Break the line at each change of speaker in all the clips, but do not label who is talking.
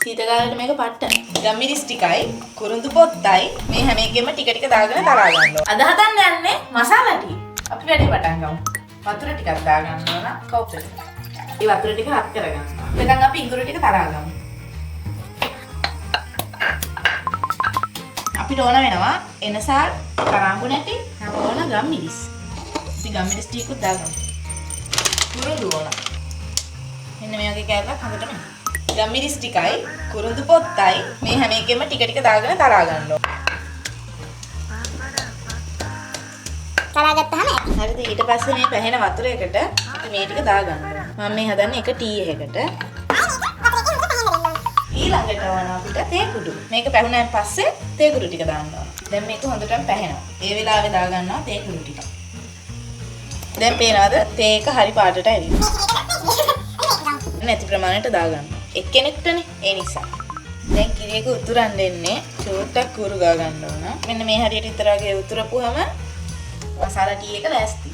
සීතකාලේට මේක පට්ට. ගම්මිරිස් ටිකයි කුරුඳු පොත්තයි මේ හැම එකෙම ටික ටික දාගෙන තරහා ගන්නවා. අද හදන්න යන්නේ මසාලා ටී. අපි වැඩේ පටන් ගමු. වතුර ටිකක් දා ගන්න ඕන කවුප් එකට. ඒ වතුර ටික හත් කරගන්නවා. එතෙන් අපි ඉඟුරු ටික තරහා ගමු. අපිට ඕන වෙනවා එනසාල් කරාඹු නැටි ඕන ගම්මිරිස්. අපි ගම්මිරිස් ටිකකුත් දාගමු. කුරුඳු ඕන. මෙන්න මේ වගේ කෑල්ලක් හදටම ගම්මිරිස් ටිකයි කුරුඳු පොත්තයි මේ හැම එකෙම ටික ටික දාගෙන තරහා ගන්නවා.
තරහා ගත්තාම
හරිද? ඊට පස්සේ මේ පැහෙන වතුරයකට අපි මේ ටික දා ගන්නවා. මම මේ හදන්නේ එක ටී එකකට. ඊළඟට වань අපිට තේ කුඩු. මේක පැහුණාන් පස්සේ තේ කුඩු ටික දාන්න ඕන. දැන් මේක හොඳටම පැහෙනවා. ඒ වෙලාවේ දා ගන්නවා තේ කුඩු ටික. දැන් පේනවද තේ එක හරි පාටට ඇවිල්ලා. නැති ප්‍රමාණයට දා ගන්නවා. එක්කෙනෙක්ටනේ ඒ නිසා. දැන් කිරියක උතුරන් දෙන්නේ චූට්ටක් කුරු ගා ගන්න ඕන. මෙන්න මේ හරියට විතර වගේ උතුරපුවම මසාලා ටී එක ලෑස්ති.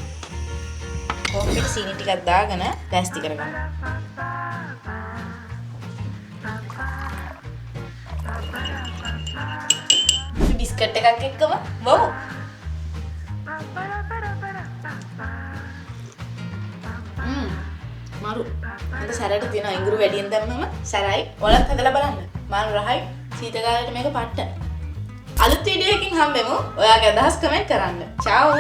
කෝප්පෙට සීනි ටිකක් දාගෙන ලෑස්ති කරගන්න. බිස්කට් එකක් එක්කම වව්. මාරු. අද සැරයට තියෙන ඉඟුරු වැඩියෙන් දැම්මම සැරයි. ඔයාලත් හදලා බලන්න. මාරු රහයි. සීතකාලේට මේක පට්ට. අලුත් වීඩියෝ එකකින් හම්බෙමු. ඔයාගේ අදහස් කමෙන්ට් කරන්න. චාෝ.